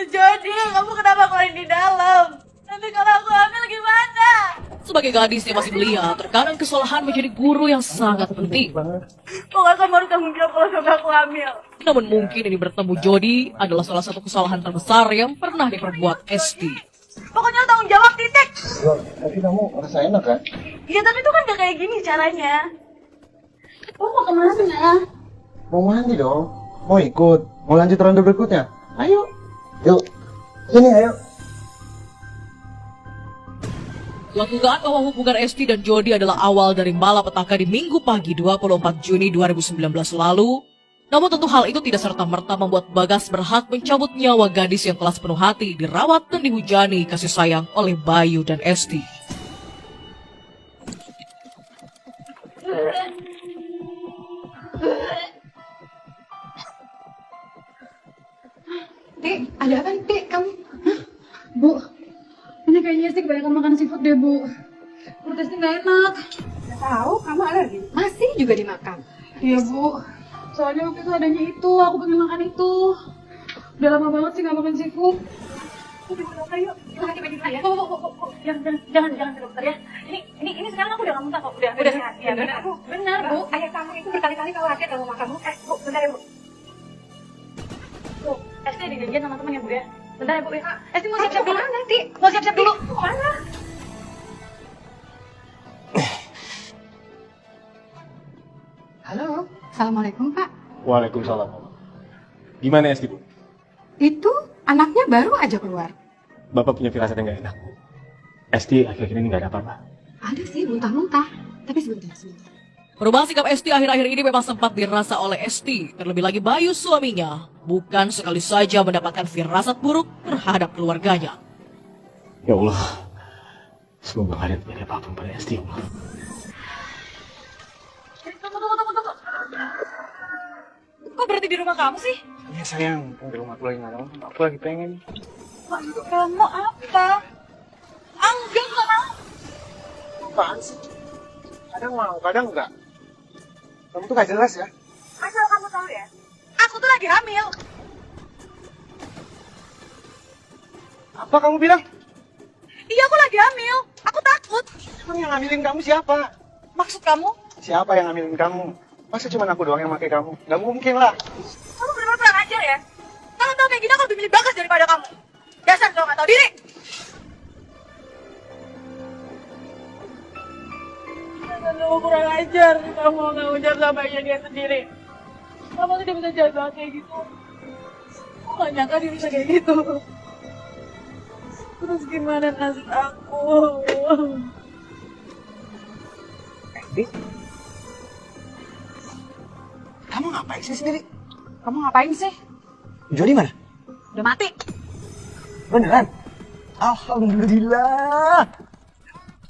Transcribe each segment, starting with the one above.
Jadi kamu kenapa keluarin di dalam? Nanti kalau aku hamil gimana? Sebagai gadis yang masih belia, terkadang kesalahan menjadi guru yang sangat penting. Pokoknya kamu harus tanggung jawab kalau sampai aku hamil. Namun mungkin ini bertemu Jody adalah salah satu kesalahan terbesar yang pernah diperbuat Esti. Pokoknya tanggung jawab, titik. Loh, tapi kamu merasa enak kan? Iya, tapi itu kan gak kayak gini caranya. Kamu mau kemana? Mau mandi dong. Mau ikut. Mau lanjut ronde berikutnya. Ayo. Yuk. Sini, ayo. Dugaan bahwa hubungan Esti dan Jody adalah awal dari malapetaka di Minggu pagi 24 Juni 2019 lalu. Namun tentu hal itu tidak serta-merta membuat Bagas berhak mencabut nyawa gadis yang telah sepenuh hati dirawat dan dihujani kasih sayang oleh Bayu dan Esti. Tik, ada apa nih, Tik? Kamu? Hah? Bu, ini kayaknya sih kebanyakan makan seafood deh, Bu. Perut Esti nggak enak. Nggak tahu, kamu alergi? Masih juga dimakan? Iya, Bu. Soalnya waktu itu adanya itu, aku pengen makan itu. Udah lama banget sih nggak makan seafood. Udah ke dokter yuk. Kita ganti baju ya. Jangan ke dokter ya. Ini sekarang aku udah nggak muntah kok. Udah sehat. Ya, benar, Bu. Benar, Bu. Ayah kamu itu berkali-kali khawatir kalau makan kamu. Bu, bentar ya, Bu. Bu, Esti ada janjian sama temen ya, Bu ya. Bentar ya, Bu ya. Esti mau siap-siap dulu. Nanti. Mau siap-siap dulu. Mana? Halo, Assalamualaikum, Pak. Waalaikumsalam. Gimana Esti, Bu? Itu anaknya baru aja keluar. Bapak punya firasat yang gak enak. Esti akhir-akhir ini gak ada apa-apa. Ada sih, muntah-muntah. Tapi sebentar. Perubahan sikap Esti akhir-akhir ini memang sempat dirasa oleh Esti. Terlebih lagi Bayu suaminya bukan sekali saja mendapatkan firasat buruk terhadap keluarganya. Ya Allah. Semoga gak ada terjadi apapun pada Esti, ya Allah. Tunggu. Kok berhenti di rumah kamu sih? Iya sayang, kan di rumah aku lagi ngomong. Aku lagi pengen. Kamu apa? Enggak mau. Apaan sih? Kadang mau, kadang enggak. Kamu tuh gak jelas ya. Asal kamu tahu ya, aku tuh lagi hamil. Apa kamu bilang? Iya, aku lagi hamil. Aku takut. Emang yang ngambilin kamu siapa? Maksud kamu? Siapa yang ngambilin kamu? Masa cuma aku doang yang pakai kamu? Gak mungkin lah. Kamu benar-benar kurang ajar ya. Kalau tahu kayak gini aku lebih milih Bagas daripada kamu. Dasar kamu nggak tahu diri. Kamu kurang ajar. Kamu nggak ujar sama dia sendiri. Kamu tidak bisa jahat banget kayak gitu. Aku nggak nyangka dia bisa kayak gitu. Terus gimana nasib aku? Esti? Kamu ngapain sih sendiri? Kamu ngapain sih? Jody mana? Udah mati. Beneran? Alhamdulillah.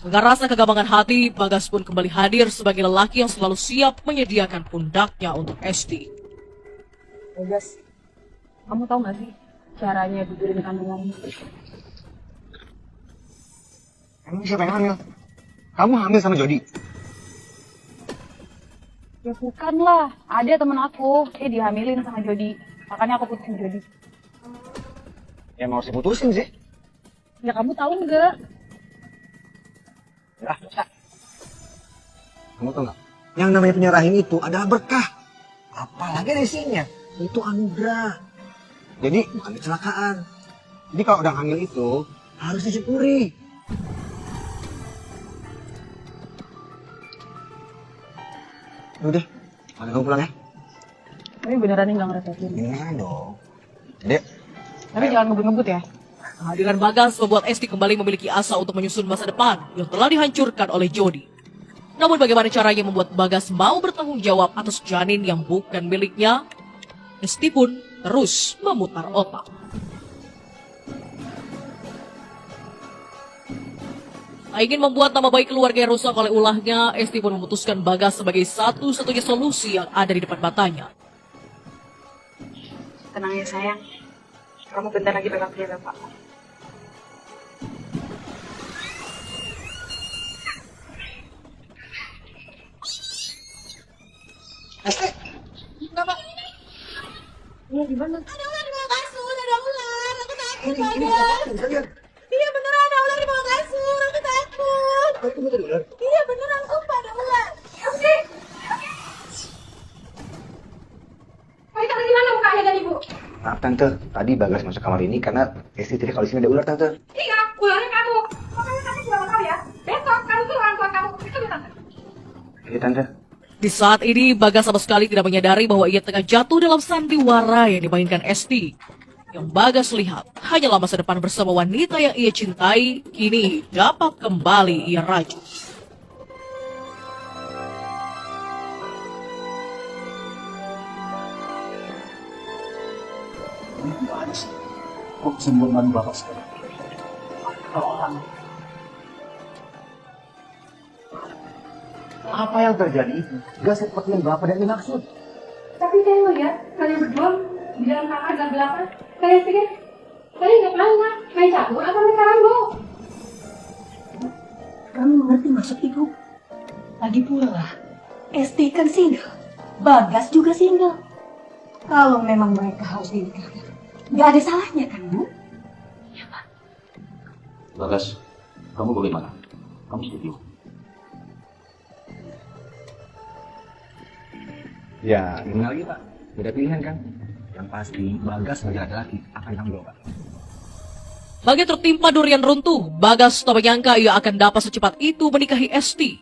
Dengan rasa kegambangan hati, Bagas pun kembali hadir sebagai lelaki yang selalu siap menyediakan pundaknya untuk Esti. Bagas, kamu tahu nggak sih caranya gugurin kandunganmu? Emang siapa yang hamil? Kamu hamil sama Jody? Ya bukan lah, ada temen aku, dia dihamilin sama Jody. Makanya aku putusin Jody. Ya mau saya putusin sih. Ya kamu tahu nggak? Ah, kamu tau nggak? Yang namanya punya rahim itu adalah berkah. Apalagi ada isinya. Itu anugerah. Jadi bukan kecelakaan. Jadi kalau udah hamil itu harus disyukuri. Udah, kamu pulang ya. Tapi beneran nggak ngerepotin. Beneran dong. Dek. Tapi jangan ngebut-ngebut ya. Kehadiran Bagas membuat Esti kembali memiliki asa untuk menyusun masa depan yang telah dihancurkan oleh Jody. Namun bagaimana caranya membuat Bagas mau bertanggung jawab atas janin yang bukan miliknya? Esti pun terus memutar otak. Tak ingin membuat nama baik keluarga yang rusak oleh ulahnya, Esti pun memutuskan Bagas sebagai satu-satunya solusi yang ada di depan matanya. Tenang ya sayang, kamu bentar lagi bakal punya bapak. Esti, Iya gimana? Ada ular di bawah Ini kalian. Iya beneran, ada ular di bawah kasur. Aku takut. Itu betul ular. Iya beneran, sumpah ada ular. Oke. Ayo taruh di mana mukanya dan ibu? Maaf tante, tadi Bagas masuk kamar ini karena Esti tadi kalau di sini ada ular tante. Iya, ularnya kamu. Makanya kamu juga tahu ya. Besok kamu tuh orang tua kamu. Itu udah tante. Iya tante. Di saat ini, Bagas sama sekali tidak menyadari bahwa ia tengah jatuh dalam sandiwara yang dimainkan Esti. Yang Bagas lihat hanyalah masa depan bersama wanita yang ia cintai, kini dapat kembali ia raju. Gimana sih? Kok sembuhan bapak sekarang? Apa yang terjadi itu? Gak seperti yang bapak dan maksud. Tapi saya ngeliat kalian berdua di dalam kamar gelap-gelapan. Kalian pikir kalian nggak mana? Main catur atau main karambol? Kamu mengerti maksud ibu? Lagi pula, Esti kan single, Bagas juga single. Kalau memang mereka harus dinikahkan, nggak ada salahnya kan, Bu? Bagas, kamu bagaimana? Kamu setuju? Ya, gimana lagi Pak? Beda pilihan kan? Yang pasti Bagas sebagai laki-laki akan tanggung jawab. Bagai tertimpa durian runtuh, Bagas tak menyangka ia akan dapat secepat itu menikahi Esti.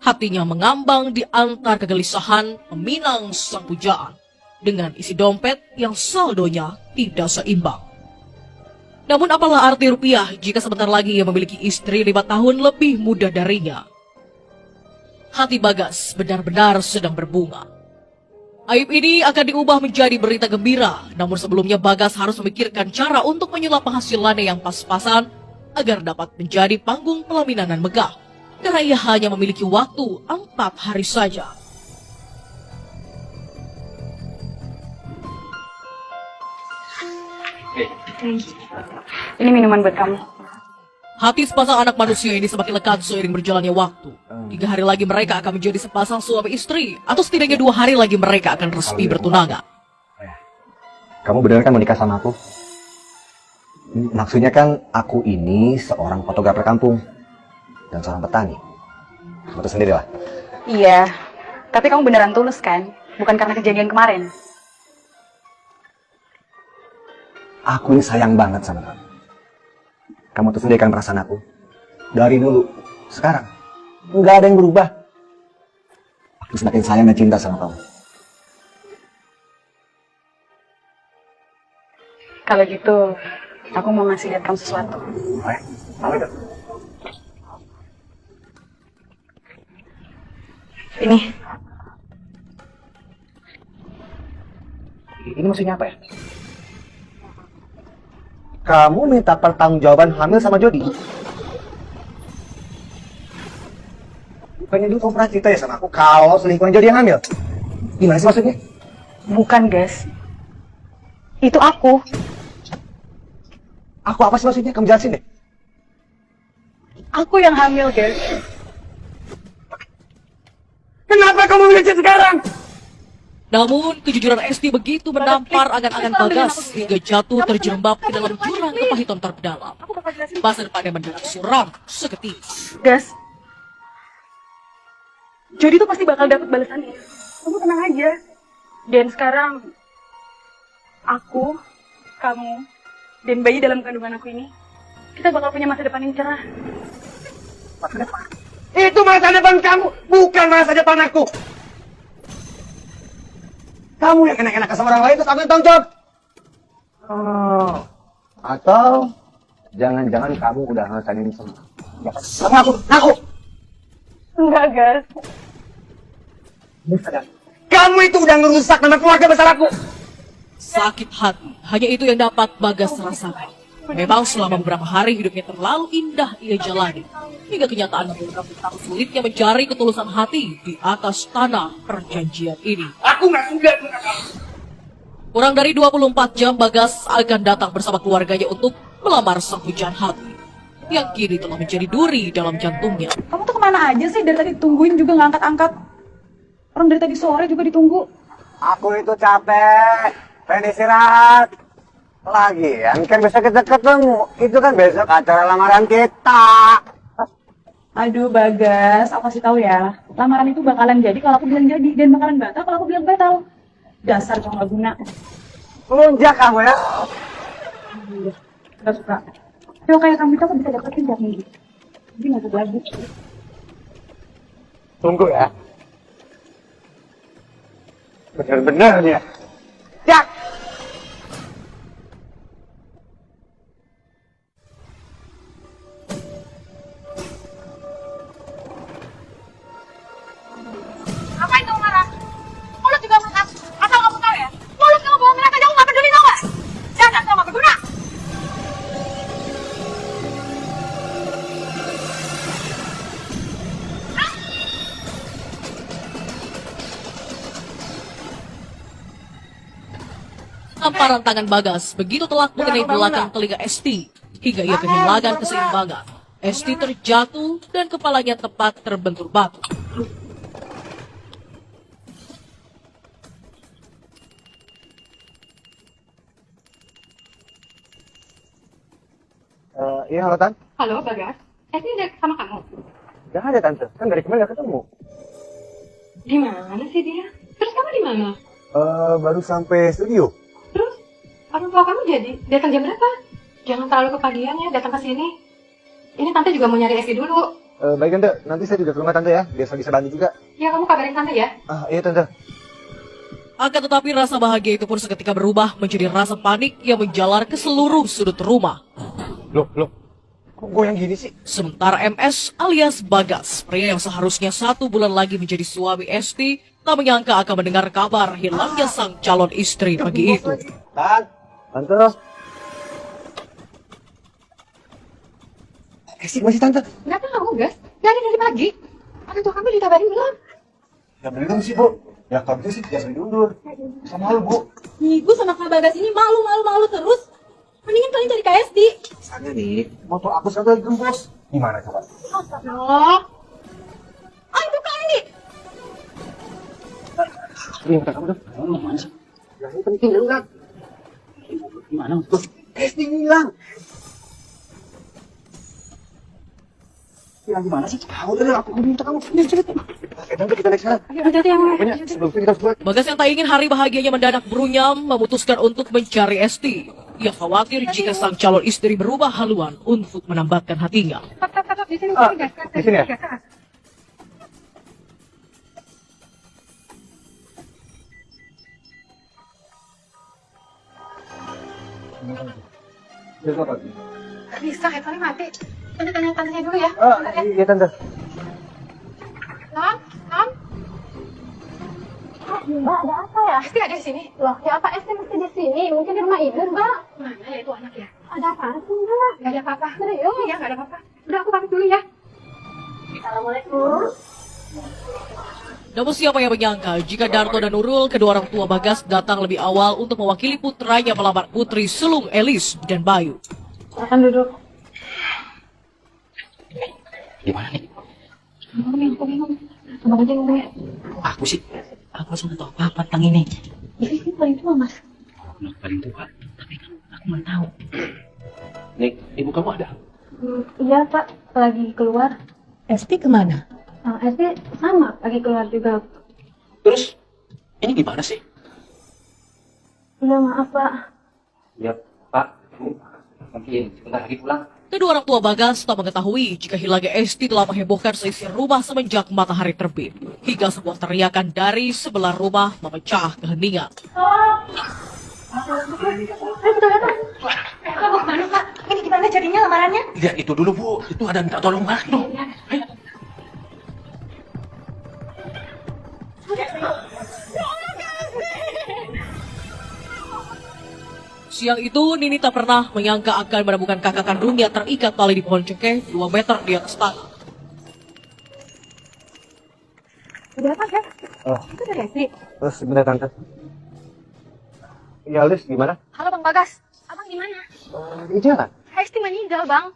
Hatinya mengambang di antar kegelisahan meminang sang pujaan dengan isi dompet yang saldonya tidak seimbang. Namun apalah arti rupiah jika sebentar lagi ia memiliki istri 5 tahun lebih muda darinya. Hati Bagas benar-benar sedang berbunga. Aib ini akan diubah menjadi berita gembira, namun sebelumnya Bagas harus memikirkan cara untuk menyulap penghasilannya yang pas-pasan agar dapat menjadi panggung pelaminan dan megah, karena ia hanya memiliki waktu 4 hari saja. Ini minuman buat kamu. Hati sepasang anak manusia ini semakin lekat seiring berjalannya waktu. 3 hari lagi mereka akan menjadi sepasang suami istri, atau setidaknya 2 hari lagi mereka akan resmi bertunangan. Kamu benar kan mau nikah sama aku? Maksudnya kan aku ini seorang fotografer kampung dan seorang petani. Kamu tahu sendiri lah. Iya, tapi kamu beneran tulus kan? Bukan karena kejadian kemarin. Aku ini sayang banget sama kamu. Kamu tuh sendiri kan perasaan aku. Dari dulu, sekarang, nggak ada yang berubah. Aku semakin sayang dan cinta sama kamu. Kalau gitu, aku mau ngasih lihat kamu sesuatu. Apa itu? Ini, Ini maksudnya apa ya? Kamu minta pertanggungjawaban hamil sama Jody? Bukannya dulu kamu pernah cerita ya sama aku kalau selingkuhan Jody yang hamil? Gimana sih maksudnya? bukan guys. Itu aku. Aku apa sih maksudnya? Kamu jelasin deh. Aku yang hamil guys. Kenapa kamu milih sekarang? Namun, kejujuran Esti begitu menampar angan-angan Bagas hingga jatuh terjerembab ke dalam jurang kepahitan terdalam. Masa depannya mendadak suram seketika. Guys, Jody tuh pasti bakal dapet balasannya. Kamu tenang aja. Dan sekarang, aku, kamu, dan bayi dalam kandungan aku ini, kita bakal punya masa depan yang cerah. Masa depan? Itu masa depan kamu, bukan masa depan aku. Kamu yang enak-enak sama orang lain terus aku yang tanggung jawab. Oh. Atau jangan-jangan kamu udah ngerasain ini semua. Ya, sama aku. Enggak, guys. Kamu itu udah ngerusak nama keluarga besar aku. Sakit hati, hanya itu yang dapat Bagas rasakan. Memang selama beberapa hari hidupnya terlalu indah ia jalani. Hingga kenyataan mengungkap betapa sulitnya mencari ketulusan hati di atas tanah perjanjian ini. Aku nggak suka. Kurang dari 24 jam Bagas akan datang bersama keluarganya untuk melamar sang hujan hati. Yang kini telah menjadi duri dalam jantungnya. Kamu tuh kemana aja sih? Dari tadi tungguin juga nggak angkat-angkat. Orang dari tadi sore juga ditunggu. Aku itu capek. Pengen istirahat. Lagian kan besok kita ketemu. Itu kan besok acara lamaran kita. Aduh Bagas, aku kasih tahu ya. Lamaran itu bakalan jadi kalau aku bilang jadi dan bakalan batal kalau aku bilang batal. Dasar cowok nggak guna. Lunjak kamu ya. Gak suka. Cowok kayak kamu itu aku bisa dapetin tiap minggu. Jadi nggak usah lagi. Tunggu ya. Bener-bener nih ya. Jak! Ngapain kamu marah? Mulut juga marah. Asal kamu tahu ya, mulut kamu bohongin aja aku nggak peduli tau nggak? Jangan kamu nggak berguna. Tamparan tangan Bagas begitu telak mengenai belakang telinga Esti hingga ia kehilangan keseimbangan. Esti terjatuh dan kepalanya tepat terbentur batu. Iya, halo Tan. Halo Bagas, Esti udah sama kamu? Gak ada Tante, kan dari kemarin gak ketemu. Di mana sih dia? Terus kamu di mana? Baru sampai studio. Terus orang tua kamu jadi datang jam berapa? Jangan terlalu kepagian ya datang ke sini. Ini tante juga mau nyari Esti dulu. Baik Tante, nanti saya juga ke rumah Tante ya, biar saya bisa bantu juga. Ya kamu kabarin tante ya. Iya Tante. Akan tetapi rasa bahagia itu pun seketika berubah menjadi rasa panik yang menjalar ke seluruh sudut rumah. Loh, kok goyang gini sih? Sementara MS alias Bagas, pria yang seharusnya 1 bulan lagi menjadi suami Esti, tak menyangka akan mendengar kabar hilangnya sang calon istri pagi itu. Tante. Esti masih Tante? Nggak tahu Gas, nggak ada dari pagi. Orang tua kamu dikabarin belum? Ya belum sih Bu. Ya kalau gitu sih biasa diundur. Sama lu Bu. Ibu sama Kak Bagas ini malu terus. Mendingan kalian cari Kak Esti. Sana nih, motor aku satu lagi gembos. Gimana coba? Astagfirullah. Ah, itu Kak Indi. Ini kata kamu dong. Kamu mau mana sih? Yang ini penting ya enggak? Gimana tuh? Esti hilang. Hilang gimana sih? Tahu deh, aku minta kamu. Ini cepet. Tante kita naik sana. Hati-hati yang Pokoknya sebelum itu kita harus buat. Bagas yang tak ingin hari bahagianya mendadak berunyam memutuskan untuk mencari Esti. Ia khawatir jika sang calon istri berubah haluan untuk menambatkan hatinya. Tetap di sini Gas. Di sini ya? Nggak bisa, handphone mati. Tante tanya tantenya dulu ya. Iya Tante. Non? Mbak, ada apa ya? Esti ada di sini. Loh, ya apa Esti mesti di sini? Mungkin di rumah ibu, Mbak. Mana ya itu anak ya? Ada apa sih, Mbak? Gak ada apa-apa. Serius? Iya, gak ada apa-apa. Udah aku pamit dulu ya. Assalamualaikum. Namun siapa yang menyangka jika Darto dan Nurul, kedua orang tua Bagas, datang lebih awal untuk mewakili putranya melamar putri sulung Elis dan Bayu. Silakan duduk. Gimana nih? Aku bingung. Abang aja ngomong ya. Aku sih, aku langsung tahu apa tentang ini. Ini paling tua, Mas. Aku paling tua, tapi kan aku nggak tahu. Nih, ibu kamu ada? Iya, Pak. Lagi keluar. Esti kemana? Esti sama, lagi keluar juga. Terus, ini gimana sih? Iya, maaf, Pak. Ya, Pak, Bu, mungkin sebentar lagi pulang. Kedua orang tua Bagas tak mengetahui jika hilangnya Esti telah menghebohkan seisi rumah semenjak matahari terbit. Hingga sebuah teriakan dari sebelah rumah memecah keheningan. Kamu kemana, Pak? Ini gimana jadinya lamarannya? Lihat itu dulu, Bu. Itu ada minta tolong banget tuh. Ayo. Siang itu, Nini tak pernah menyangka akan menemukan kakak kandungnya terikat tali di pohon cengkeh 2 meter di atas tanah. Udah apa, Gas? Oh, Itu dari Esti. terus sebentar Tante. Iya, Lis, gimana? Halo, Bang Bagas. Abang di mana? Di jalan. Esti meninggal, Bang.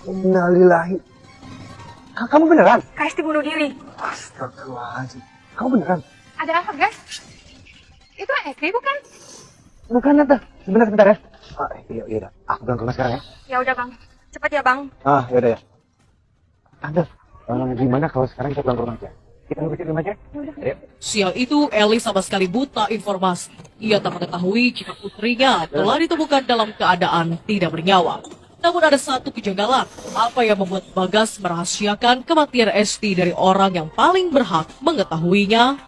Innalillahi. Kamu beneran? Kak Esti bunuh diri. Astagfirullahaladzim. Kamu beneran? Ada apa, guys? Itu SD bukan? Bukan, Tante. Sebentar ya. Iya. Aku pulang ke rumah sekarang ya. Ya udah bang, cepat ya bang. Yaudah ya. Tante, gimana kalau sekarang kita pulang ke rumah aja? Kita nunggu di rumah aja? Ayo. Siang itu, Elis sama sekali buta informasi. Ia tak mengetahui jika putrinya telah ditemukan dalam keadaan tidak bernyawa. Namun ada satu kejanggalan, apa yang membuat Bagas merahasiakan kematian Esti dari orang yang paling berhak mengetahuinya?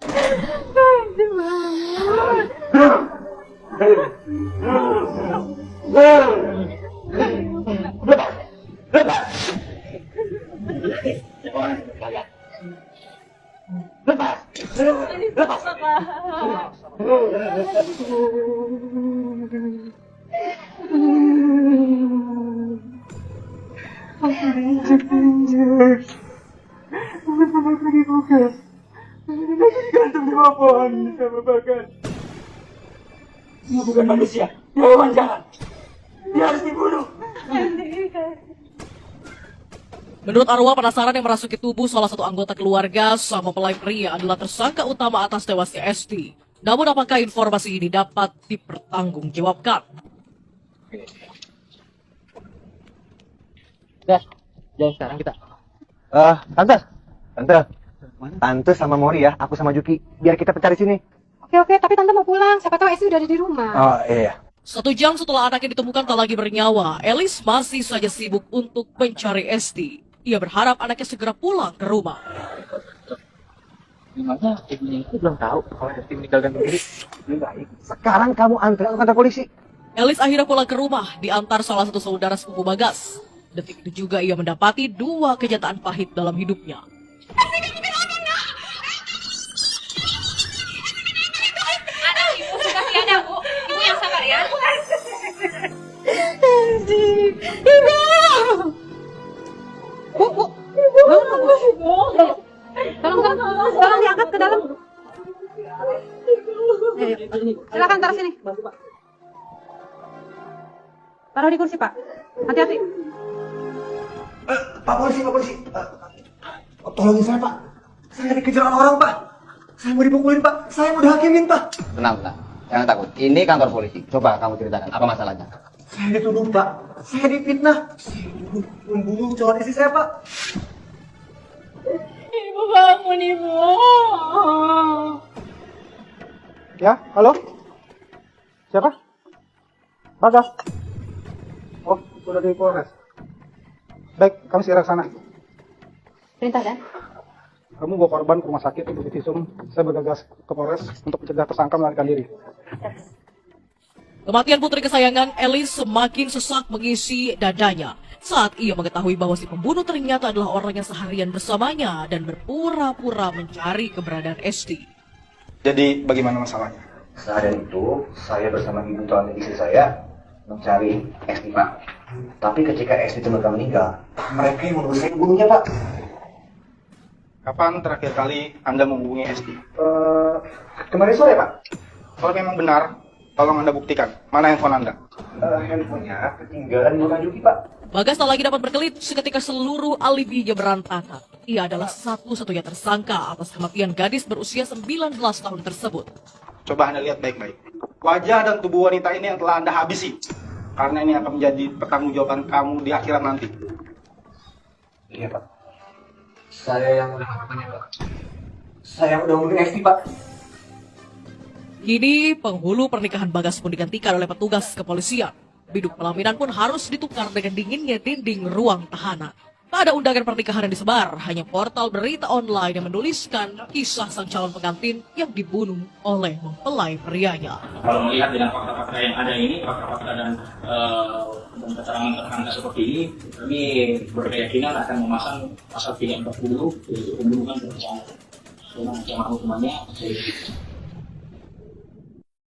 Dia bukan manusia, dia hewan jahat. Dia harus dibunuh. Menurut Arwah, penasaran yang merasuki tubuh salah satu anggota keluarga sang mempelai pria adalah tersangka utama atas tewasnya Esti. Namun apakah informasi ini dapat dipertanggungjawabkan? Jadi sekarang kita. Tante sama Mori ya, aku sama Juki. Biar kita cari sini. Oke, tapi Tante mau pulang. Siapa tahu Esti udah ada di rumah. Oh iya. 1 jam setelah anaknya ditemukan tak lagi bernyawa, Elis masih saja sibuk untuk mencari Esti. Ia berharap anaknya segera pulang ke rumah. Gimana? Ibunya itu belum tahu kalau Esti meninggal gantung diri. Sekarang kamu antri ke kantor polisi. Elis akhirnya pulang ke rumah, diantar salah satu saudara sepupu Bagas. Detik itu juga ia mendapati 2 kenyataan pahit dalam hidupnya. Ibu sudah tiada, Bu. Ibu yang sabar ya. Bu. Tolong diangkat ke dalam. Silakan taruh sini. Taruh di kursi, Pak. Hati-hati. Pak polisi. Tolongin saya, Pak. Saya dikejar orang, Pak. Saya mau dipukulin, Pak. Saya mau dihakimin, Pak. Tenang. Jangan takut. Ini kantor polisi. Coba kamu ceritakan apa masalahnya. Saya dituduh, Pak. Saya difitnah. Saya dituduh membunuh calon istri saya, Pak. Ibu bangun, Ibu. Ya, halo? Siapa? Bagas. Oh, sudah di Polres. Baik, kami segera ke sana. Perintah, Dan. Kamu bawa korban ke rumah sakit untuk divisum. Saya bergegas ke Polres untuk mencegah tersangka melarikan diri. Kematian putri kesayangan Elis semakin sesak mengisi dadanya saat ia mengetahui bahwa si pembunuh ternyata adalah orang yang seharian bersamanya dan berpura-pura mencari keberadaan Esti. Jadi, bagaimana masalahnya? Seharian itu, saya bersama ibu calon istri saya mencari Esti, Pak. Tapi ketika Esti teman meninggal, mereka yang menuduh saya membunuhnya, Pak. Kapan terakhir kali Anda menghubungi Esti? Kemarin sore, Pak. Kalau memang benar, tolong Anda buktikan. Mana handphone Anda? Handphonenya ketinggalan di rumah Juki, Pak. Bagas tak lagi dapat berkelit seketika seluruh alibinya berantakan. Ia adalah satu-satunya tersangka atas kematian gadis berusia 19 tahun tersebut. Coba Anda lihat baik-baik. Wajah dan tubuh wanita ini yang telah Anda habisi. Karena ini akan menjadi pertanggungjawaban kamu di akhirat nanti. Iya, Pak. Saya yang udah melakukannya, Pak. Saya yang udah membunuh Esti, Pak. Kini penghulu pernikahan Bagas pun digantikan oleh petugas kepolisian. Biduk pelaminan pun harus ditukar dengan dinginnya dinding ruang tahanan. Tak ada undangan pernikahan yang disebar, hanya portal berita online yang menuliskan kisah sang calon pengantin yang dibunuh oleh mempelai prianya. Kalau melihat dengan fakta-fakta yang ada ini, fakta-fakta dan keterangan tersangka seperti ini, kami berkeyakinan akan memasang pasal 340 yaitu pembunuhan berencana dengan ancaman hukumannya